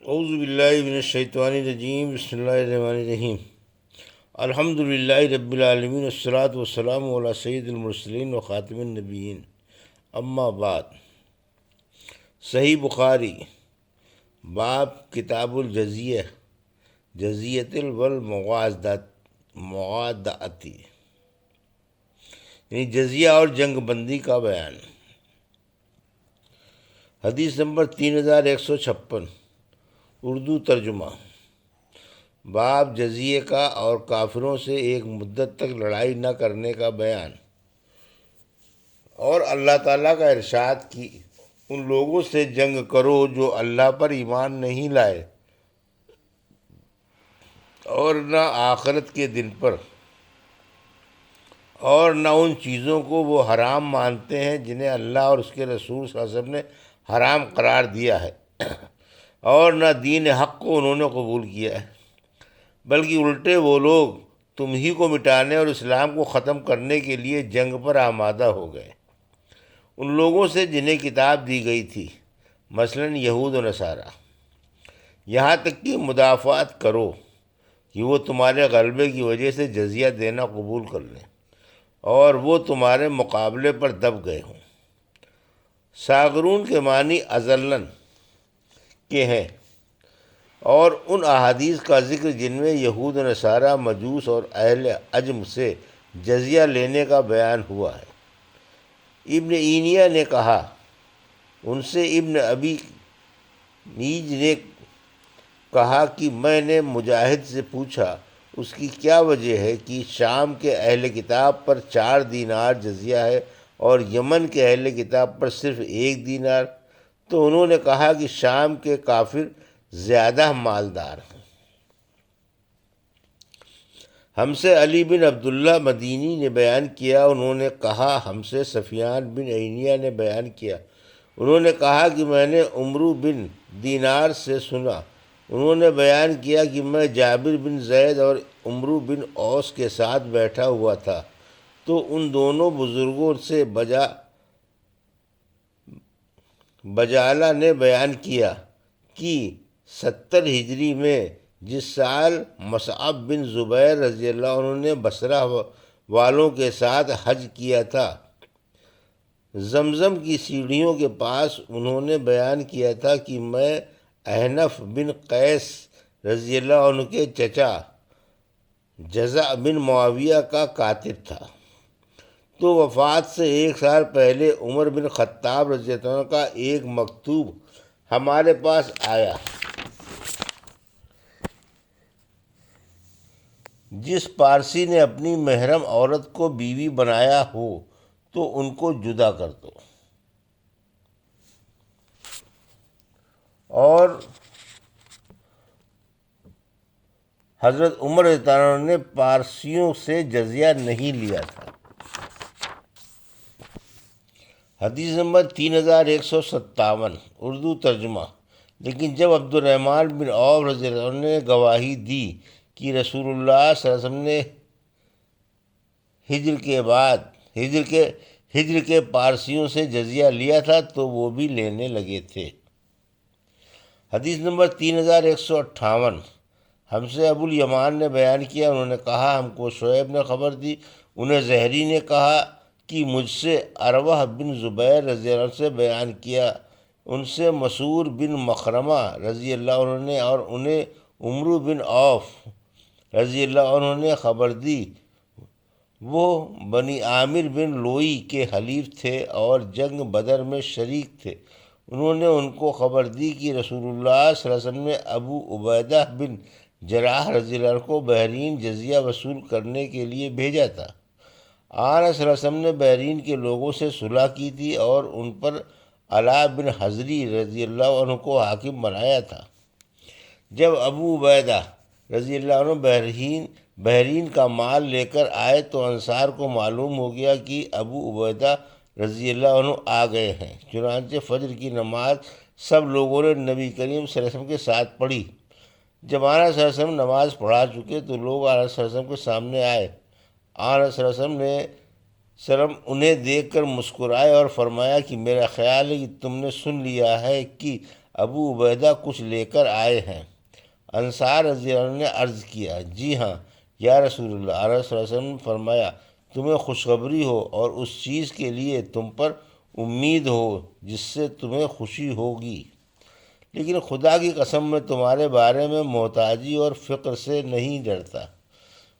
اعوذ باللہ من الشیطان الرجیم، بسم اللہ الرحمن الرحیم۔ الحمد للہ رب العالمین، والصلاة والسلام علی سید المرسلین و خاتم النبیین، اما بعد۔ صحیح بخاری، باب کتاب الجزیہ، جزیت والمغاداتی، یعنی جزیہ اور جنگ بندی کا بیان۔ حدیث نمبر 3156، اردو ترجمہ۔ باب جزیے کا اور کافروں سے ایک مدت تک لڑائی نہ کرنے کا بیان، اور اللہ تعالیٰ کا ارشاد کی ان لوگوں سے جنگ کرو جو اللہ پر ایمان نہیں لائے اور نہ آخرت کے دن پر، اور نہ ان چیزوں کو وہ حرام مانتے ہیں جنہیں اللہ اور اس کے رسول صلی اللہ علیہ وسلم نے حرام قرار دیا ہے، اور نہ دین حق کو انہوں نے قبول کیا ہے، بلکہ الٹے وہ لوگ تم ہی کو مٹانے اور اسلام کو ختم کرنے کے لیے جنگ پر آمادہ ہو گئے۔ ان لوگوں سے جنہیں کتاب دی گئی تھی، مثلاً یہود و نصارہ، یہاں تک کہ مدافعت کرو کہ وہ تمہارے غلبے کی وجہ سے جزیہ دینا قبول کر لیں اور وہ تمہارے مقابلے پر دب گئے ہوں۔ ساغرون کے معنی ازلن کے ہیں، اور ان احادیث کا ذکر جن میں یہود و نصارہ، مجوس اور اہل عجم سے جزیہ لینے کا بیان ہوا ہے۔ ابن اینیا نے کہا، ان سے ابن ابی نیج نے کہا کہ میں نے مجاہد سے پوچھا اس کی کیا وجہ ہے کہ شام کے اہل کتاب پر 4 دینار جزیہ ہے اور یمن کے اہل کتاب پر صرف 1 دینار؟ تو انہوں نے کہا کہ شام کے کافر زیادہ مالدار ہیں۔ ہم سے علی بن عبداللہ مدینی نے بیان کیا، انہوں نے کہا ہم سے سفیان بن عینیہ نے بیان کیا، انہوں نے کہا کہ میں نے عمرو بن دینار سے سنا، انہوں نے بیان کیا کہ میں جابر بن زید اور عمرو بن اوس کے ساتھ بیٹھا ہوا تھا، تو ان دونوں بزرگوں سے بجالہ نے بیان کیا کہ 70 ہجری میں جس سال مصعب بن زبیر رضی اللہ عنہ نے بصرہ والوں کے ساتھ حج کیا تھا، زمزم کی سیڑھیوں کے پاس انہوں نے بیان کیا تھا کہ میں احنف بن قیس رضی اللہ عنہ کے چچا جزع بن معاویہ کا کاتب تھا۔ تو وفات سے 1 سال پہلے عمر بن خطاب رضی اللہ عنہ کا ایک مکتوب ہمارے پاس آیا، جس پارسی نے اپنی محرم عورت کو بیوی بنایا ہو تو ان کو جدا کر دو، اور حضرت عمر رضی اللہ عنہ نے پارسیوں سے جزیہ نہیں لیا تھا۔ حدیث نمبر 3157، اردو ترجمہ۔ لیکن جب عبد الرحمن بن عوف رضی اللہ عنہ نے گواہی دی کہ رسول اللہ صلی اللہ علیہ وسلم نے ہجر کے پارسیوں سے جزیہ لیا تھا تو وہ بھی لینے لگے تھے۔ حدیث نمبر 3158، ہم سے ابو الیمان نے بیان کیا، انہوں نے کہا ہم کو شعیب نے خبر دی، انہیں زہری نے کہا کہ مجھ سے اروح بن زبیر رضی اللہ عنہ سے بیان کیا، ان سے مسعور بن مخرمہ رضی اللہ عنہ نے، اور انہیں عمرو بن عوف رضی اللہ عنہ نے خبر دی، وہ بنی عامر بن لوئی کے حلیف تھے اور جنگ بدر میں شریک تھے۔ انہوں نے ان کو خبر دی کہ رسول اللہ صلی اللہ علیہ وسلم نے ابو عبیدہ بن جراح رضی اللہ عنہ کو بحرین جزیہ وصول کرنے کے لیے بھیجا تھا۔ آن صلی اللہ علیہ وسلم نے بحرین کے لوگوں سے صلح کی تھی اور ان پر علا بن حضری رضی اللہ عنہ کو حاکم بنایا تھا۔ جب ابو عبیدہ رضی اللہ عنہ بحرین کا مال لے کر آئے تو انصار کو معلوم ہو گیا کہ ابو عبیدہ رضی اللہ عنہ آ گئے ہیں، چنانچہ فجر کی نماز سب لوگوں نے نبی کریم صلی اللہ علیہ وسلم کے ساتھ پڑھی۔ جب آن صلی اللہ علیہ وسلم نماز پڑھا چکے تو لوگ آن صلی اللہ علیہ وسلم کے سامنے آئے، آن صلی اللہ علیہ وسلم انہیں دیکھ کر مسکرائے اور فرمایا کہ میرا خیال ہے کہ تم نے سن لیا ہے کہ ابو عبیدہ کچھ لے کر آئے ہیں۔ انصار رضی اللہ عنہ نے عرض کیا، جی ہاں یا رسول اللہ۔ آپ صلی اللہ علیہ وسلم نے فرمایا، تمہیں خوشخبری ہو اور اس چیز کے لیے تم پر امید ہو جس سے تمہیں خوشی ہوگی، لیکن خدا کی قسم میں تمہارے بارے میں محتاجی اور فقر سے نہیں ڈرتا۔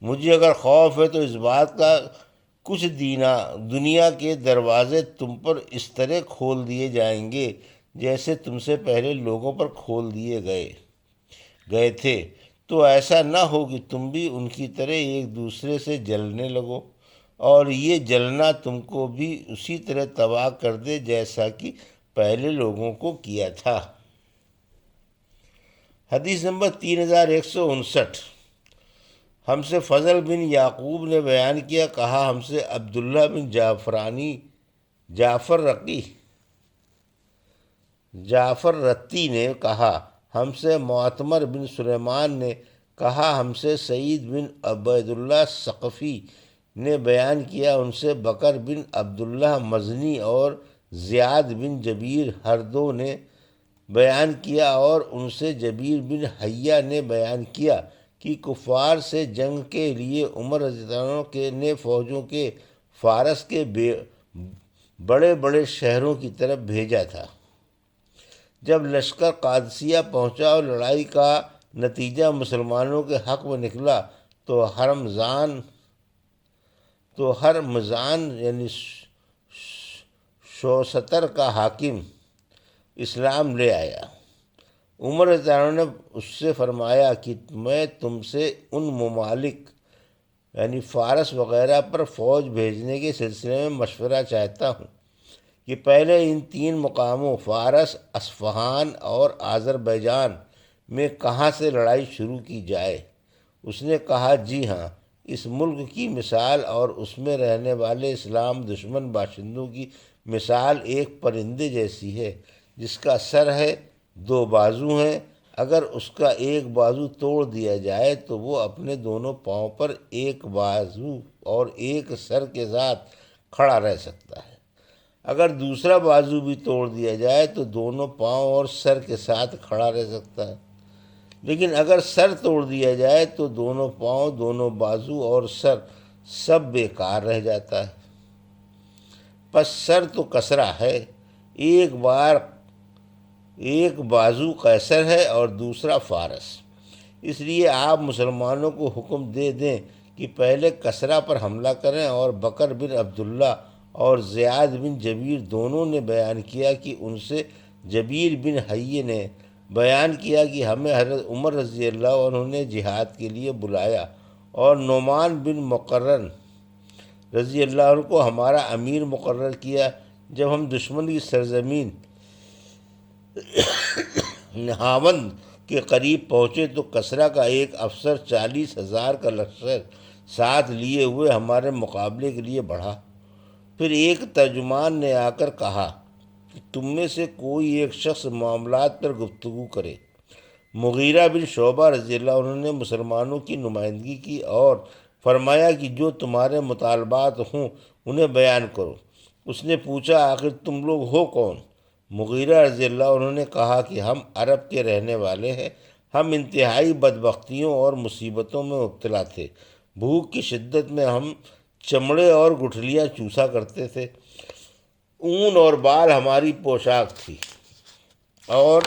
مجھے اگر خوف ہے تو اس بات کا کچھ دنیا کے دروازے تم پر اس طرح کھول دیے جائیں گے جیسے تم سے پہلے لوگوں پر کھول دیے گئے تھے، تو ایسا نہ ہو کہ تم بھی ان کی طرح ایک دوسرے سے جلنے لگو، اور یہ جلنا تم کو بھی اسی طرح تباہ کر دے جیسا کہ پہلے لوگوں کو کیا تھا۔ حدیث نمبر 3159۔ ہم سے فضل بن یعقوب نے بیان کیا، کہا ہم سے عبداللہ بن جعفر رتی نے کہا، ہم سے معتمر بن سلیمان نے کہا، ہم سے سعید بن عبید اللہ ثقفی نے بیان کیا، ان سے بکر بن عبداللہ مزنی اور زیاد بن جبیر ہر دو نے بیان کیا، اور ان سے جبیر بن حیہ نے بیان کیا کہ کفار سے جنگ کے لیے عمر رضی اللہ عنہ نے فوجوں کے فارس کے بڑے بڑے شہروں کی طرف بھیجا تھا۔ جب لشکر قادسیہ پہنچا اور لڑائی کا نتیجہ مسلمانوں کے حق میں نکلا تو ہرمزان یعنی شوستر کا حاکم اسلام لے آیا۔ عمر رضی اللہ عنہ نے اس سے فرمایا کہ میں تم سے ان ممالک یعنی فارس وغیرہ پر فوج بھیجنے کے سلسلے میں مشورہ چاہتا ہوں کہ پہلے ان 3 مقاموں فارس، اصفہان اور آذربائیجان میں کہاں سے لڑائی شروع کی جائے۔ اس نے کہا، جی ہاں، اس ملک کی مثال اور اس میں رہنے والے اسلام دشمن باشندوں کی مثال ایک پرندے جیسی ہے، جس کا سر ہے، 2 بازو ہیں۔ اگر اس کا ایک بازو توڑ دیا جائے تو وہ اپنے دونوں پاؤں پر ایک بازو اور ایک سر کے ساتھ کھڑا رہ سکتا ہے۔ اگر دوسرا بازو بھی توڑ دیا جائے تو دونوں پاؤں اور سر کے ساتھ کھڑا رہ سکتا ہے، لیکن اگر سر توڑ دیا جائے تو دونوں پاؤں، دونوں بازو اور سر سب بیکار رہ جاتا ہے۔ پس سر تو کسرا ہے، ایک بازو قیصر ہے اور دوسرا فارس۔ اس لیے آپ مسلمانوں کو حکم دے دیں کہ پہلے کسرا پر حملہ کریں۔ اور بکر بن عبداللہ اور زیاد بن جبیر دونوں نے بیان کیا کہ ان سے جبیر بن حیہ نے بیان کیا کہ ہمیں حضرت عمر رضی اللہ عنہ نے جہاد کے لیے بلایا، اور نعمان بن مقرن رضی اللہ عنہ کو ہمارا امیر مقرر کیا۔ جب ہم دشمن کی سرزمین نہاوند کے قریب پہنچے تو کسرا کا ایک افسر 40,000 کا لشکر ساتھ لیے ہوئے ہمارے مقابلے کے لیے بڑھا۔ پھر ایک ترجمان نے آ کر کہا کہ تم میں سے کوئی ایک شخص معاملات پر گفتگو کرے۔ مغیرہ بن شعبہ رضی اللہ عنہ نے مسلمانوں کی نمائندگی کی اور فرمایا کہ جو تمہارے مطالبات ہوں انہیں بیان کرو۔ اس نے پوچھا، آخر تم لوگ ہو کون؟ مغیرہ رضی اللہ عنہ نے کہا کہ ہم عرب کے رہنے والے ہیں، ہم انتہائی بدبختیوں اور مصیبتوں میں مبتلا تھے۔ بھوک کی شدت میں ہم چمڑے اور گٹھلیاں چوسا کرتے تھے، اون اور بال ہماری پوشاک تھی، اور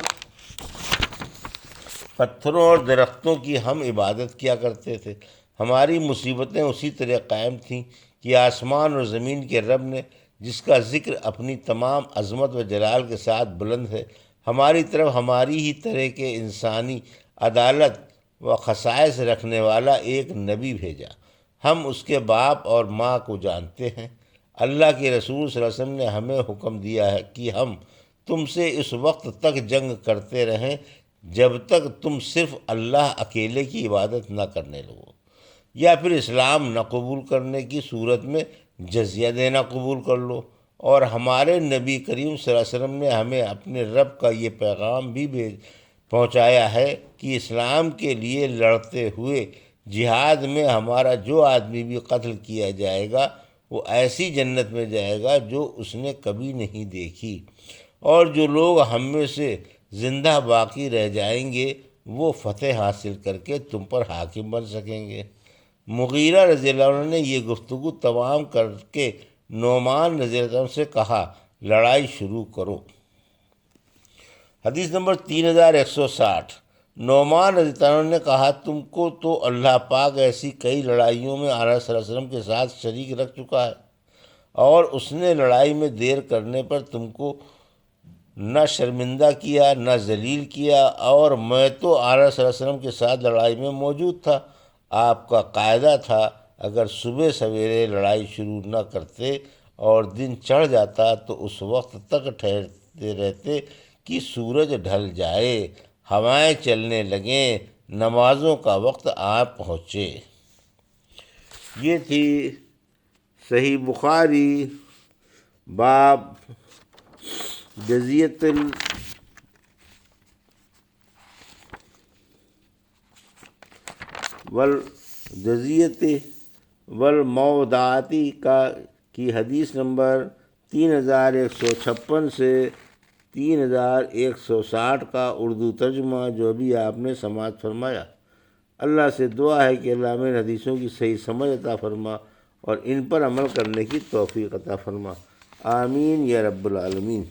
پتھروں اور درختوں کی ہم عبادت کیا کرتے تھے۔ ہماری مصیبتیں اسی طرح قائم تھیں کہ آسمان اور زمین کے رب نے، جس کا ذکر اپنی تمام عظمت و جلال کے ساتھ بلند ہے، ہماری طرف ہماری ہی طرح کے انسانی عدالت و خصائص رکھنے والا ایک نبی بھیجا۔ ہم اس کے باپ اور ماں کو جانتے ہیں۔ اللہ کے رسول صلی اللہ علیہ وسلم نے ہمیں حکم دیا ہے کہ ہم تم سے اس وقت تک جنگ کرتے رہیں جب تک تم صرف اللہ اکیلے کی عبادت نہ کرنے لگو، یا پھر اسلام نہ قبول کرنے کی صورت میں جزیہ دینا قبول کر لو۔ اور ہمارے نبی کریم صلی اللہ علیہ وسلم نے ہمیں اپنے رب کا یہ پیغام بھی پہنچایا ہے کہ اسلام کے لیے لڑتے ہوئے جہاد میں ہمارا جو آدمی بھی قتل کیا جائے گا وہ ایسی جنت میں جائے گا جو اس نے کبھی نہیں دیکھی، اور جو لوگ ہم میں سے زندہ باقی رہ جائیں گے وہ فتح حاصل کر کے تم پر حاکم بن سکیں گے۔ مغیرہ رضی اللہ عنہ نے یہ گفتگو تمام کر کے نعمان رضی اللہ عنہ سے کہا لڑائی شروع کرو۔ حدیث نمبر 3160، نعمان رضی اللہ عنہ نے کہا تم کو تو اللہ پاک ایسی کئی لڑائیوں میں آقا صلی اللہ علیہ وسلم کے ساتھ شریک رکھ چکا ہے، اور اس نے لڑائی میں دیر کرنے پر تم کو نہ شرمندہ کیا نہ ذلیل کیا، اور میں تو آقا صلی اللہ علیہ وسلم کے ساتھ لڑائی میں موجود تھا۔ آپ کا قاعدہ تھا اگر صبح سویرے لڑائی شروع نہ کرتے اور دن چڑھ جاتا تو اس وقت تک ٹھہرتے رہتے کہ سورج ڈھل جائے، ہوائیں چلنے لگیں، نمازوں کا وقت آ پہنچے۔ یہ تھی صحیح بخاری باب جزیت والموضوعاتی کی حدیث نمبر 3156 سے 3160 کا اردو ترجمہ جو بھی آپ نے سماعت فرمایا۔ اللہ سے دعا ہے کہ اللہ ہمیں حدیثوں کی صحیح سمجھ عطا فرما اور ان پر عمل کرنے کی توفیق عطا فرما، آمین یا رب العالمین۔